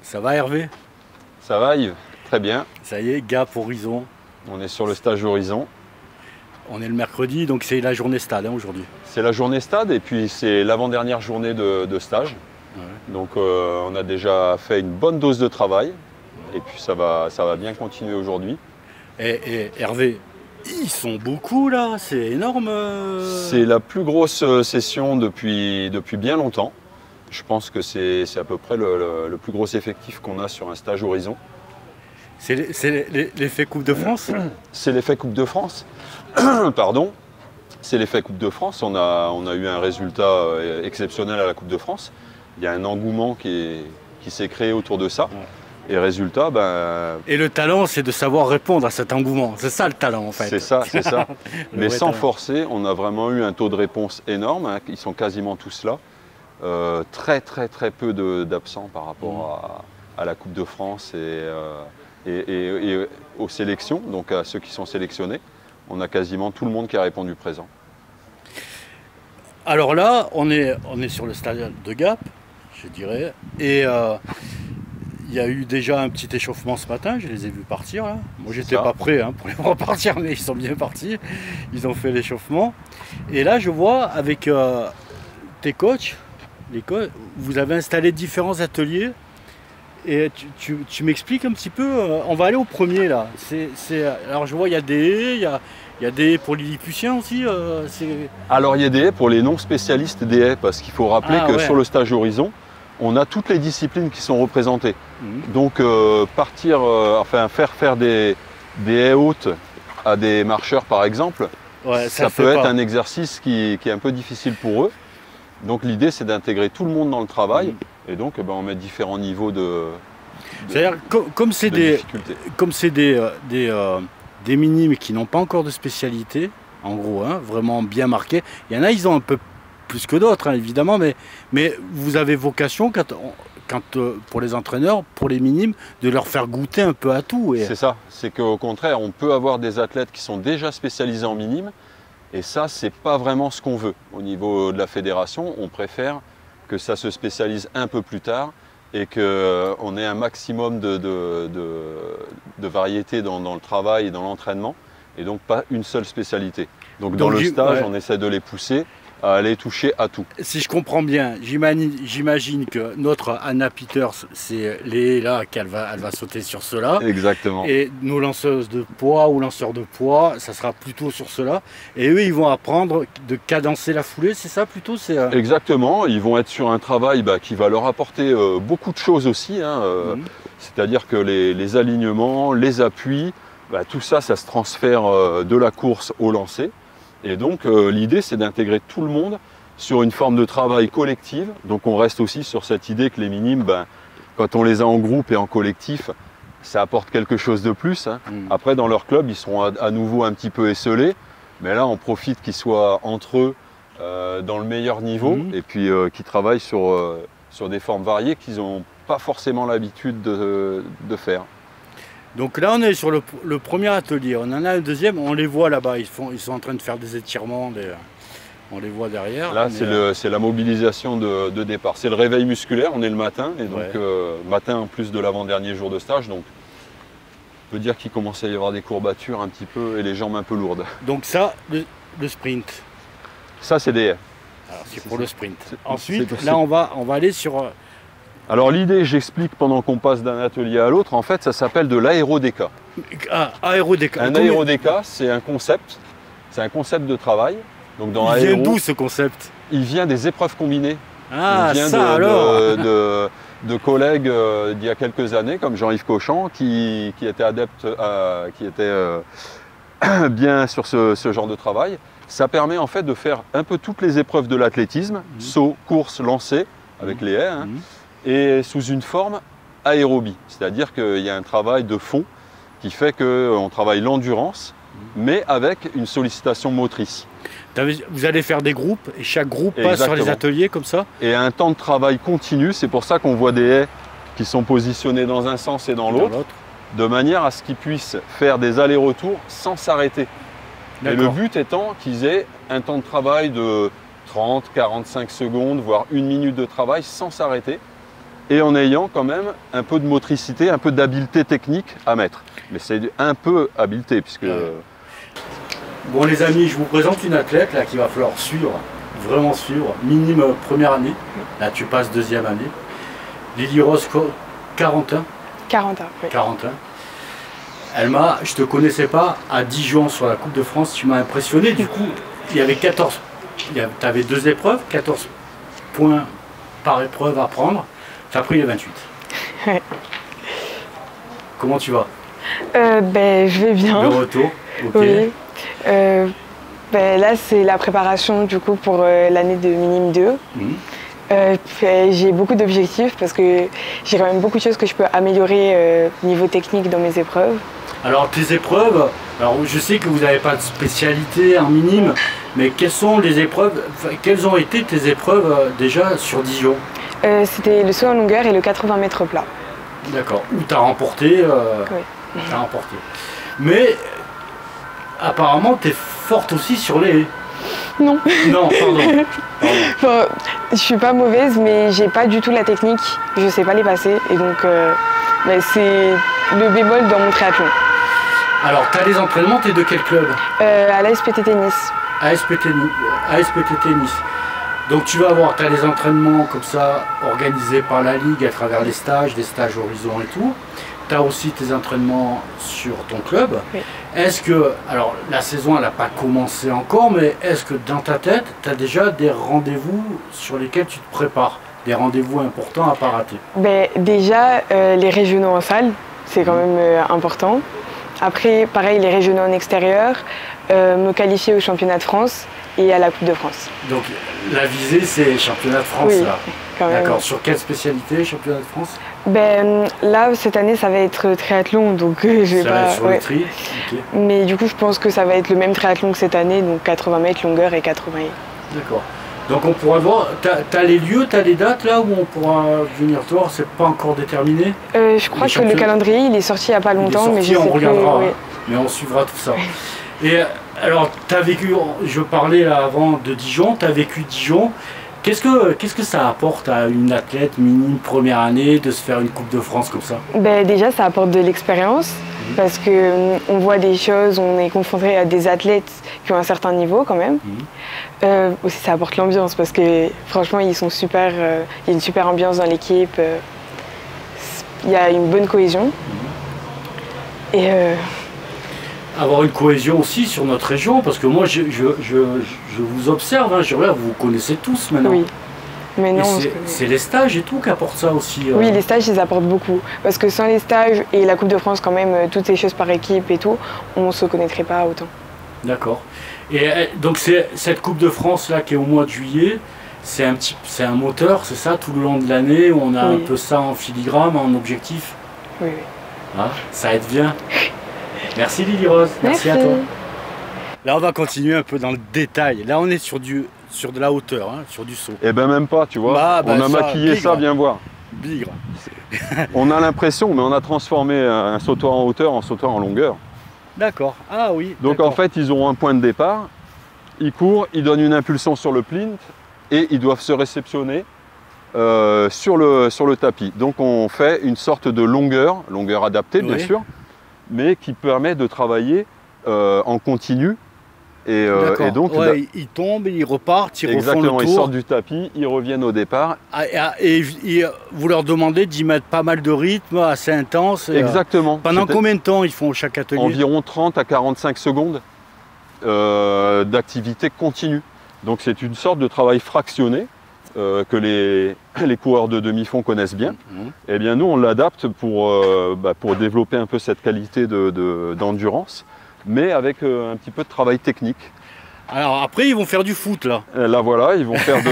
Ça va Hervé? Ça va Yves? Très bien. Ça y est, Gap Horizon. On est sur le stage Horizon. On est le mercredi, donc c'est la journée stade aujourd'hui. C'est la journée stade et puis c'est l'avant-dernière journée de stage. Ouais. Donc on a déjà fait une bonne dose de travail et puis ça va bien continuer aujourd'hui. Et Hervé, ils sont beaucoup là, c'est énorme. C'est la plus grosse session depuis bien longtemps. Je pense que c'est à peu près le plus gros effectif qu'on a sur un stage Horizon. C'est l'effet Coupe de France? C'est l'effet Coupe de France. Pardon. C'est l'effet Coupe de France. On a eu un résultat exceptionnel à la Coupe de France. Il y a un engouement qui s'est créé autour de ça. Ouais. Et résultat, Et le talent, c'est de savoir répondre à cet engouement. C'est ça le talent en fait. C'est ça, c'est ça. Mais sans talent. Forcer, on a vraiment eu un taux de réponse énorme. Hein. Ils sont quasiment tous là. Très peu d'absents par rapport à la Coupe de France et aux sélections, donc à ceux qui sont sélectionnés. On a quasiment tout le monde qui a répondu présent. Alors là, on est sur le stade de Gap, je dirais, et il y a eu déjà un petit échauffement ce matin, je les ai vus partir là. Moi j'étais pas prêt pour les voir partir, mais ils sont bien partis, ils ont fait l'échauffement. Et là je vois avec tes coachs, vous avez installé différents ateliers. Et tu m'expliques un petit peu, on va aller au premier là. Alors je vois il y a des haies, il y a des haies pour les Lilliputiens aussi. Alors il y a des haies pour les non spécialistes des haies, parce qu'il faut rappeler que sur le stage Horizon, on a toutes les disciplines qui sont représentées. Donc faire des haies hautes à des marcheurs par exemple, ça peut être un exercice qui est un peu difficile pour eux. Donc l'idée c'est d'intégrer tout le monde dans le travail. Et donc, on met différents niveaux c'est-à-dire, comme c'est des minimes qui n'ont pas encore de spécialité, en gros, vraiment bien marqués. Il y en a, ils ont un peu plus que d'autres, évidemment, mais vous avez vocation, pour les entraîneurs, pour les minimes, de leur faire goûter un peu à tout. C'est ça, c'est qu'au contraire, on peut avoir des athlètes qui sont déjà spécialisés en minimes, et ça, c'est pas vraiment ce qu'on veut. Au niveau de la fédération, on préfère que ça se spécialise un peu plus tard et qu'on ait un maximum de variété dans le travail et dans l'entraînement, et donc pas une seule spécialité. Donc dans le stage, on essaie de les pousser à aller toucher à tout. Si je comprends bien, j'imagine que notre Anna Peters, c'est les là qu'elle va sauter sur cela. Exactement. Et nos lanceuses de poids ou lanceurs de poids, ça sera plutôt sur cela. Et eux, ils vont apprendre de cadencer la foulée, c'est ça plutôt? Exactement, ils vont être sur un travail qui va leur apporter beaucoup de choses aussi. C'est-à-dire que les alignements, les appuis, tout ça, ça se transfère de la course au lancer. Et donc l'idée c'est d'intégrer tout le monde sur une forme de travail collective. Donc on reste aussi sur cette idée que les minimes, quand on les a en groupe et en collectif, ça apporte quelque chose de plus. Après dans leur club, ils seront à nouveau un petit peu esselés, mais là on profite qu'ils soient entre eux dans le meilleur niveau et puis qu'ils travaillent sur des formes variées qu'ils n'ont pas forcément l'habitude de faire. Donc là, on est sur le premier atelier. On en a un deuxième, on les voit là-bas. Ils sont en train de faire des étirements. On les voit derrière. Là, c'est la mobilisation de départ. C'est le réveil musculaire. On est le matin. Et donc, matin en plus de l'avant-dernier jour de stage. Donc, on peut dire qu'il commence à y avoir des courbatures un petit peu et les jambes un peu lourdes. Donc ça, le sprint. Ça, c'est des haies. C'est pour le sprint. Ensuite, là, on va aller sur... Alors l'idée, j'explique pendant qu'on passe d'un atelier à l'autre, en fait ça s'appelle de l'aérodéca. Aérodéca. Un aérodéca, c'est un concept de travail. Donc dans il vient d'où ce concept? Il vient des épreuves combinées. Ah, il vient de collègues d'il y a quelques années, comme Jean-Yves Cauchant, qui était adepte, qui était bien sur ce genre de travail. Ça permet en fait de faire un peu toutes les épreuves de l'athlétisme, saut, course, lancer, avec les haies, et sous une forme aérobie. C'est-à-dire qu'il y a un travail de fond qui fait qu'on travaille l'endurance, mais avec une sollicitation motrice. Vous allez faire des groupes, et chaque groupe passe sur les ateliers comme ça? Et un temps de travail continu, c'est pour ça qu'on voit des haies qui sont positionnées dans un sens et dans l'autre, de manière à ce qu'ils puissent faire des allers-retours sans s'arrêter. Et le but étant qu'ils aient un temps de travail de 30, 45 secondes, voire 1 minute de travail sans s'arrêter. et en ayant quand même un peu de motricité, un peu d'habileté technique à mettre. Mais c'est un peu habileté, puisque... Bon les amis, je vous présente une athlète là qu'il va falloir suivre, vraiment suivre, minimum première année. Là tu passes deuxième année. Lily Rose, 40 ans. 40 ans, oui. 40 ans. Je te connaissais pas, à Dijon sur la Coupe de France, tu m'as impressionné. Du coup, il y avait 14, tu avais 2 épreuves, 14 points par épreuve à prendre. Tu as pris les 28. Ouais. Comment tu vas? Je vais bien. Le retour, ok. Oui. Là, c'est la préparation du coup pour l'année de Minime 2. J'ai beaucoup d'objectifs parce que j'ai quand même beaucoup de choses que je peux améliorer niveau technique dans mes épreuves. Alors tes épreuves, je sais que vous n'avez pas de spécialité en minime, mais quelles sont les épreuves, quelles ont été tes épreuves déjà sur Dijon? C'était le saut en longueur et le 80 mètres plat. D'accord, où tu as remporté, Oui. Mais apparemment tu es forte aussi sur les... Non. Non, pardon. Enfin, je suis pas mauvaise, mais j'ai pas du tout la technique, je sais pas les passer, et donc c'est le bémol dans mon triathlon. Alors, tu as les entraînements, tu es de quel club? À l'ASPT Tennis. ASPT Tennis. Donc tu vas avoir, tu as les entraînements comme ça, organisés par la Ligue à travers des stages horizon et tout. Tu as aussi tes entraînements sur ton club. Oui. Est-ce que, alors la saison elle n'a pas commencé encore, mais est-ce que dans ta tête, tu as déjà des rendez-vous sur lesquels tu te prépares? Des rendez-vous importants à pas rater? Déjà, les régionaux en salle, c'est quand même important. Après, pareil, les régionaux en extérieur, me qualifier au championnat de France et à la Coupe de France. Donc la visée, c'est championnat de France, oui, là. Quand même. D'accord. Sur quelle spécialité, championnat de France? Là, cette année, ça va être triathlon, donc je vais ça pas... va être sur le tri. Okay. Mais du coup, je pense que ça va être le même triathlon que cette année, donc 80 mètres longueur et 80 mètres. D'accord. Donc on pourra voir, tu as les lieux, tu as les dates là où on pourra venir te voir, c'est pas encore déterminé? Je crois que le calendrier, il est sorti il n'y a pas longtemps, mais je sais on regardera, que... Oui. Mais on suivra tout ça. Et alors, tu as vécu, je parlais là avant de Dijon, tu as vécu Dijon. Qu'est-ce que ça apporte à une athlète minime première année de se faire une Coupe de France comme ça? Déjà, ça apporte de l'expérience parce qu'on voit des choses, on est confronté à des athlètes qui ont un certain niveau quand même. Aussi, ça apporte l'ambiance parce que franchement, ils sont super, il y a une super ambiance dans l'équipe, il y a une bonne cohésion. Et avoir une cohésion aussi sur notre région, parce que moi je vous observe, hein, vous connaissez tous maintenant. Oui, mais non. C'est les stages et tout qui apportent ça aussi. Oui, les stages ils apportent beaucoup, parce que sans les stages et la Coupe de France quand même, toutes ces choses par équipe et tout, on ne se connaîtrait pas autant. D'accord. Et donc cette Coupe de France là qui est au mois de juillet, c'est un moteur, c'est ça, tout le long de l'année, on a un peu ça en filigrane, en objectif. Oui. Hein, ça aide bien. Merci Lily Rose, merci à toi. Là on va continuer un peu dans le détail. Là on est sur de la hauteur, hein, sur du saut. Eh ben même pas, tu vois. On a maquillé ça, viens voir. Bigre. On a l'impression, mais on a transformé un sauteur en hauteur en sauteur en longueur. D'accord, ah oui. Donc en fait ils auront un point de départ, ils courent, ils donnent une impulsion sur le plinth et ils doivent se réceptionner sur le tapis. Donc on fait une sorte de longueur adaptée bien sûr, mais qui permet de travailler en continu. Et donc, ils tombent, ils repartent, ils refont le tour. Ils sortent du tapis, ils reviennent au départ. Et vous leur demandez d'y mettre pas mal de rythme, assez intense. Exactement. Pendant combien de temps ils font chaque atelier? Environ 30 à 45 secondes d'activité continue. Donc c'est une sorte de travail fractionné que les coureurs de demi-fond connaissent bien. Eh bien nous on l'adapte pour développer un peu cette qualité d'endurance, mais avec un petit peu de travail technique. Alors après ils vont faire du foot là. Là voilà, ils vont faire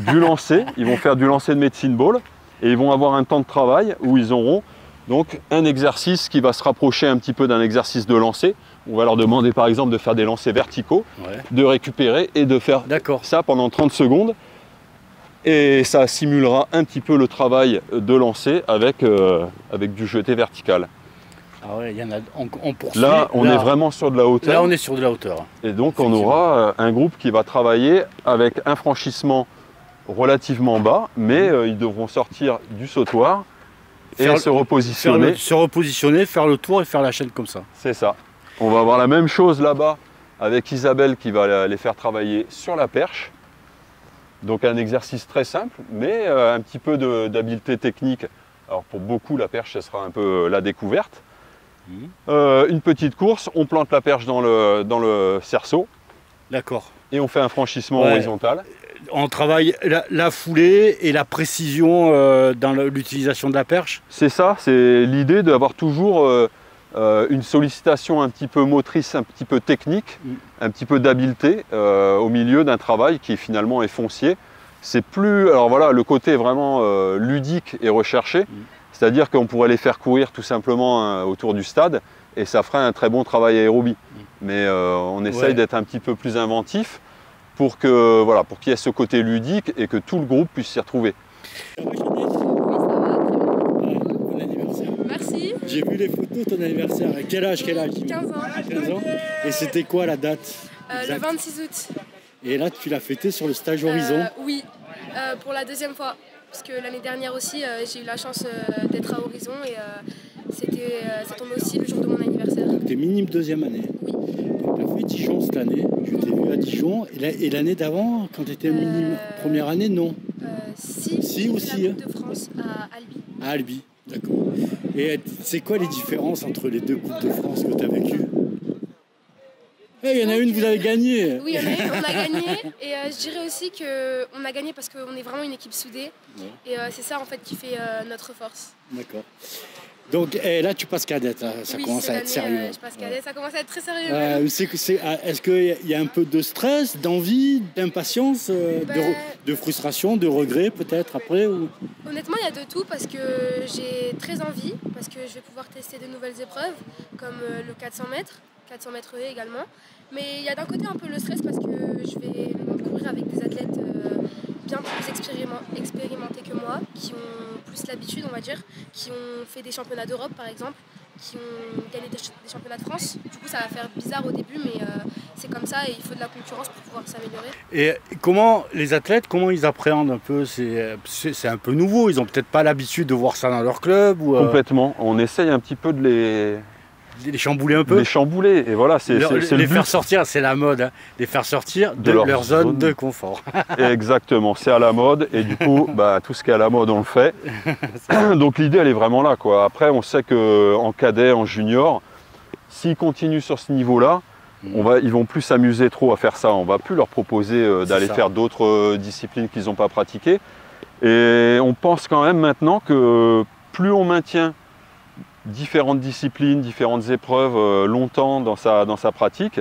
du lancer, ils vont faire du lancer de medicine ball et ils vont avoir un temps de travail où ils auront donc un exercice qui va se rapprocher un petit peu d'un exercice de lancer. On va leur demander par exemple de faire des lancers verticaux, de récupérer et de faire ça pendant 30 secondes. Et ça simulera un petit peu le travail de lancer avec du jeté vertical. Ah ouais, on poursuit. Là, on est vraiment sur de la hauteur. Là, on est sur de la hauteur. Et donc, on aura un groupe qui va travailler avec un franchissement relativement bas, mais ils devront sortir du sautoir et se repositionner. Se repositionner, faire le tour et faire la chaîne comme ça. C'est ça. On va avoir la même chose là-bas avec Isabelle qui va les faire travailler sur la perche. Donc un exercice très simple, mais un petit peu d'habileté technique. Alors pour beaucoup, la perche, ce sera un peu la découverte. Une petite course, on plante la perche dans le cerceau. D'accord. Et on fait un franchissement horizontal. On travaille la foulée et la précision dans l'utilisation de la perche. C'est ça, c'est l'idée d'avoir toujours une sollicitation un petit peu motrice, un petit peu technique, un petit peu d'habileté au milieu d'un travail qui finalement est foncier. C'est plus, alors voilà, le côté vraiment ludique et recherché, c'est-à-dire qu'on pourrait les faire courir tout simplement autour du stade et ça ferait un très bon travail aérobie. Mais on essaye d'être un petit peu plus inventif pour que voilà, pour qu'il y ait ce côté ludique et que tout le groupe puisse s'y retrouver. Bon anniversaire. Merci. J'ai vu les photos de ton anniversaire. À quel âge 15 ans. 15 ans. Et c'était quoi la date Le 26 août. Et là, tu l'as fêté sur le stage Horizon. Oui, pour la deuxième fois. Parce que l'année dernière aussi, j'ai eu la chance d'être à Horizon et ça tombait aussi le jour de mon anniversaire. Donc, tu es minime deuxième année. Oui. Donc, tu as fait Dijon cette année. Je t'ai vu à Dijon. Et l'année d'avant, quand tu étais minime première année, non. Si aussi. La Coupe de France à Albi. À Albi, d'accord. Et c'est quoi les différences entre les deux Coupes de France que tu as vécues? Il y en a une, vous avez gagné. Oui, il y en a une, on a gagné. Et je dirais aussi qu'on a gagné parce qu'on est vraiment une équipe soudée. Ouais. Et c'est ça en fait qui fait notre force. D'accord. Donc là, tu passes cadette, ça commence à être sérieux. Je passe cadette, ça commence à être très sérieux. Est-ce qu'il y a un peu de stress, d'envie, d'impatience, de frustration, de regret peut-être après ou... Honnêtement, il y a de tout parce que j'ai très envie, parce que je vais pouvoir tester de nouvelles épreuves, comme le 400 mètres haies également. Mais il y a d'un côté un peu le stress parce que je vais courir avec des athlètes bien plus expérimentés que moi, qui ont plus l'habitude, on va dire, qui ont fait des championnats d'Europe par exemple, qui ont gagné des championnats de France. Du coup, ça va faire bizarre au début, mais c'est comme ça et il faut de la concurrence pour pouvoir s'améliorer. Et comment les athlètes, comment ils appréhendent un peu? C'est un peu nouveau, ils n'ont peut-être pas l'habitude de voir ça dans leur club ou, Complètement, on essaye un petit peu de les chambouler un peu. Les chambouler, et voilà, c'est le but. Les faire sortir, c'est la mode, hein. Les faire sortir de leur zone de confort. Exactement, c'est à la mode, et du coup, tout ce qui est à la mode, on le fait. Donc l'idée, elle est vraiment là, quoi. Après, on sait qu'en cadet, en junior, s'ils continuent sur ce niveau-là, ils vont plus s'amuser trop à faire ça. On va plus leur proposer d'aller faire d'autres disciplines qu'ils n'ont pas pratiquées. Et on pense quand même maintenant que plus on maintient différentes disciplines, différentes épreuves longtemps dans sa pratique.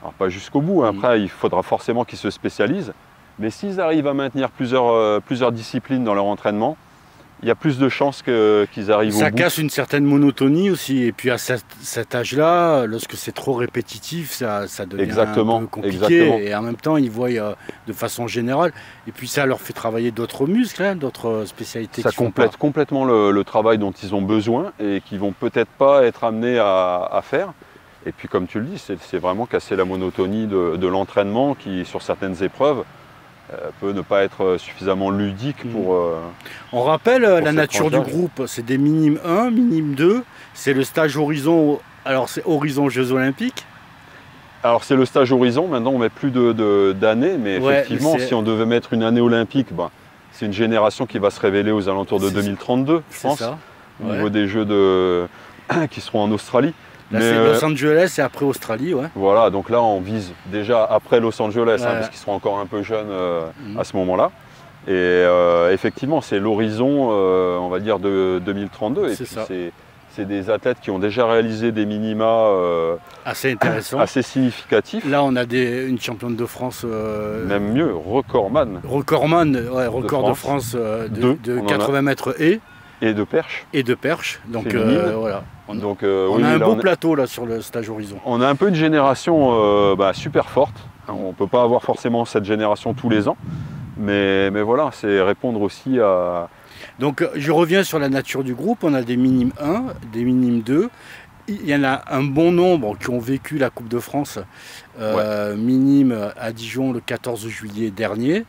Alors pas jusqu'au bout, hein. Après il faudra forcément qu'ils se spécialisent, mais s'ils arrivent à maintenir plusieurs disciplines dans leur entraînement, il y a plus de chances qu'ils arrivent au bout. Ça casse une certaine monotonie aussi, et puis à cet âge-là, lorsque c'est trop répétitif, ça devient un peu compliqué, et en même temps ils voient de façon générale, et puis ça leur fait travailler d'autres muscles, hein, d'autres spécialités. Ça complète complètement le travail dont ils ont besoin, et qu'ils vont peut-être pas être amenés à faire. Et puis comme tu le dis, c'est vraiment casser la monotonie de l'entraînement qui, sur certaines épreuves, peut ne pas être suffisamment ludique pour... On rappelle la nature du groupe, c'est des minimes 1, minimes 2, c'est le stage Horizon, alors c'est Horizon Jeux Olympiques. Alors c'est le stage Horizon, maintenant on met plus d'années, mais effectivement si on devait mettre une année olympique, c'est une génération qui va se révéler aux alentours de 2032, je pense, au niveau des Jeux qui seront en Australie. Là c'est Los Angeles et après Australie, Voilà, donc là on vise déjà après Los Angeles, parce qu'ils seront encore un peu jeunes à ce moment-là. Et effectivement, c'est l'horizon, on va dire, de 2032. Et puis c'est des athlètes qui ont déjà réalisé des minima assez intéressants, assez significatifs. Là on a une championne de France. Même mieux, recordman. Record de France de 80 mètres haies. Et de perche. Donc voilà. On a un beau plateau là sur le stage Horizon. On a un peu une génération super forte. On ne peut pas avoir forcément cette génération tous les ans. Mais voilà, c'est répondre aussi à... Donc je reviens sur la nature du groupe. On a des minimes 1, des minimes 2. Il y en a un bon nombre qui ont vécu la Coupe de France minime à Dijon le 14 juillet dernier.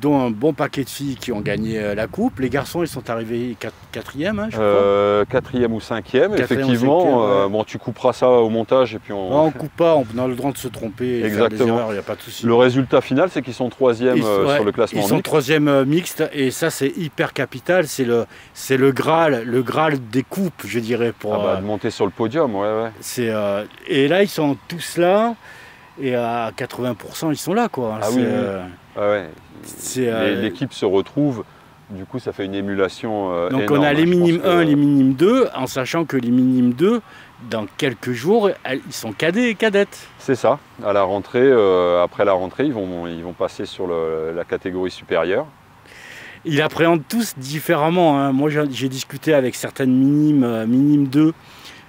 dont un bon paquet de filles qui ont gagné la coupe. Les garçons, ils sont arrivés 4e, hein, je crois. 4e ou 5e, ou effectivement. 5e, ouais. Bon, tu couperas ça au montage et puis on... Non, on coupe pas, on a le droit de se tromper et faire des erreurs, il n'y a pas de souci. Le résultat final, c'est qu'ils sont 3e sur le classement mixte. Ils sont 3e mixte, et ça, c'est hyper capital. C'est le Graal des coupes, je dirais. Pour, de monter sur le podium, ouais. Et là, ils sont tous là. Et à 80%, ils sont là, quoi. Ah oui. L'équipe se retrouve, du coup, ça fait une émulation donc énorme. on a les minimes 1, les minimes 2, en sachant que les minimes 2, dans quelques jours, ils sont cadets et cadettes. C'est ça. À la rentrée, après la rentrée, ils vont passer sur la catégorie supérieure. Ils appréhendent tous différemment, hein. Moi, j'ai discuté avec certaines minimes 2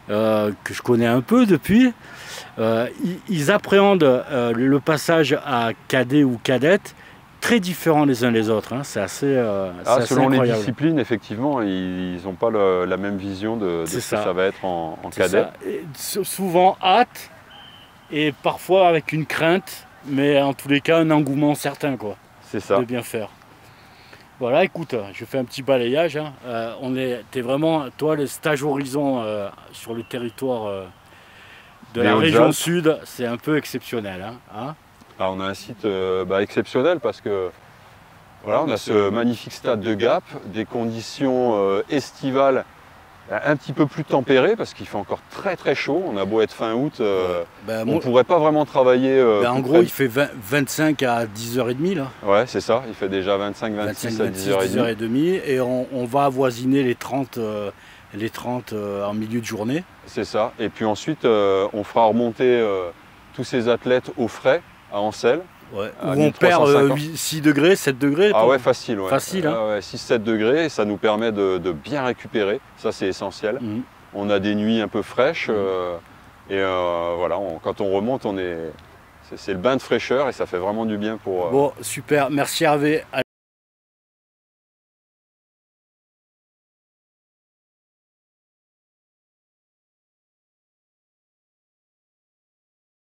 que je connais un peu depuis. Ils appréhendent le passage à cadet ou cadette très différents les uns les autres, hein. C'est assez, selon incroyable. Les disciplines, effectivement, ils n'ont pas la même vision de ce que ça va être en cadet. Souvent hâte et parfois avec une crainte, mais en tous les cas un engouement certain, quoi. C'est ça. De bien faire. Voilà, écoute, je fais un petit balayage, hein. T'es vraiment, toi, le stage horizon sur le territoire de la région sud, c'est un peu exceptionnel, hein. On a un site exceptionnel parce que voilà, on a ce magnifique stade de Gap, des conditions estivales un petit peu plus tempérées parce qu'il fait encore très très chaud. On a beau être fin août, on ne pourrait pas vraiment travailler. En gros, il fait 25 à 10h30 là. Ouais, c'est ça, il fait déjà 25-26 à 10h30 et on va avoisiner les 30 en milieu de journée. C'est ça, et puis ensuite on fera remonter tous ces athlètes au frais à Ancel. Ouais. Où on perd 6 degrés, 7 degrés. Ah ouais, facile. Ouais. Facile, hein. 6-7 degrés, et ça nous permet de bien récupérer, ça c'est essentiel. On a des nuits un peu fraîches, et voilà, quand on remonte, c'est le bain de fraîcheur et ça fait vraiment du bien pour... Bon, super, merci Hervé.